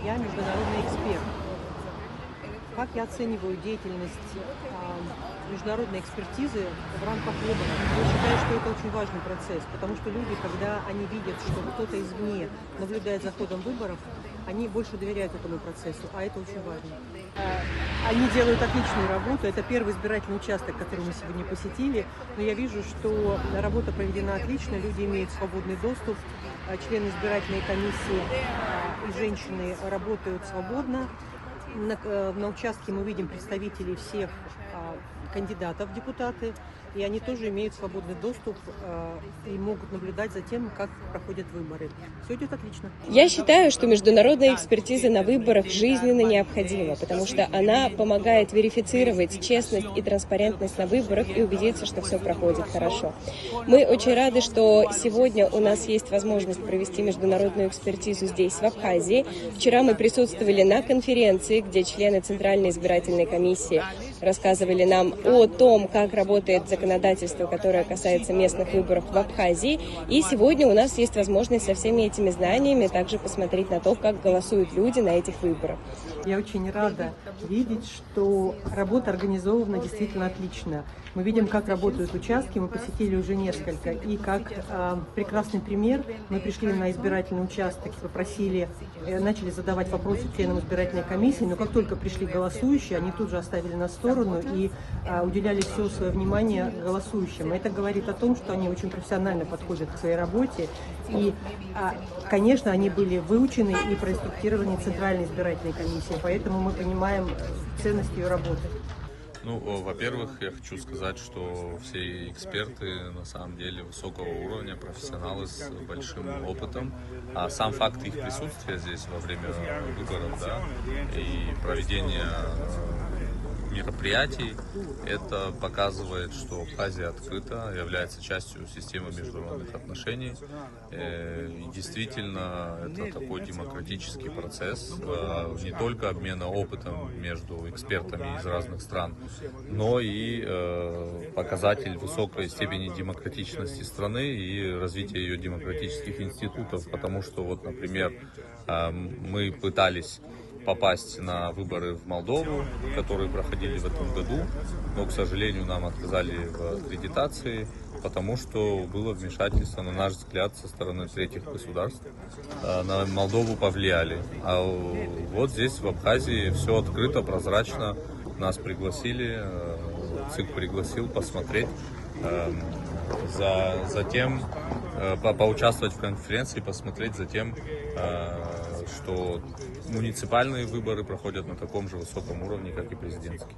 Я международный эксперт. Как я оцениваю деятельность международной экспертизы в рамках выборов? Я считаю, что это очень важный процесс, потому что люди, когда они видят, что кто-то извне наблюдает за ходом выборов, они больше доверяют этому процессу, а это очень важно. Они делают отличную работу. Это первый избирательный участок, который мы сегодня посетили. Но я вижу, что работа проведена отлично, люди имеют свободный доступ, члены избирательной комиссии и женщины работают свободно. На участке мы видим представителей всех кандидатов в депутаты, и они тоже имеют свободный доступ и могут наблюдать за тем, как проходят выборы. Все идет отлично. Я считаю, что международная экспертиза на выборах жизненно необходима, потому что она помогает верифицировать честность и транспарентность на выборах и убедиться, что все проходит хорошо. Мы очень рады, что сегодня у нас есть возможность провести международную экспертизу здесь, в Абхазии. Вчера мы присутствовали на конференции, где члены Центральной избирательной комиссии рассказывали нам о том, как работает законодательство, которое касается местных выборов в Абхазии. И сегодня у нас есть возможность со всеми этими знаниями также посмотреть на то, как голосуют люди на этих выборах. Я очень рада видеть, что работа организована действительно отлично. Мы видим, как работают участки, мы посетили уже несколько, и как прекрасный пример, мы пришли на избирательный участок, попросили, начали задавать вопросы членам избирательной комиссии, но как только пришли голосующие, они тут же оставили нас в сторону и уделяли все свое внимание голосующим. Это говорит о том, что они очень профессионально подходят к своей работе, и, конечно, они были выучены и проинструктированы Центральной избирательной комиссией, поэтому мы понимаем ценность ее работы. Ну, во-первых, я хочу сказать, что все эксперты на самом деле высокого уровня, профессионалы с большим опытом. А сам факт их присутствия здесь во время выборов, да, и проведения мероприятий, это показывает, что Абхазия открыта, является частью системы международных отношений. И действительно, это такой демократический процесс, не только обмена опытом между экспертами из разных стран, но и показатель высокой степени демократичности страны и развития ее демократических институтов, потому что, вот, например, мы пытались попасть на выборы в Молдову, которые проходили в этом году, но, к сожалению, нам отказали в аккредитации, потому что было вмешательство, на наш взгляд, со стороны третьих государств. На Молдову повлияли. А вот здесь, в Абхазии, все открыто, прозрачно. Нас пригласили, ЦИК пригласил посмотреть, затем поучаствовать в конференции, посмотреть за тем, что муниципальные выборы проходят на таком же высоком уровне, как и президентские.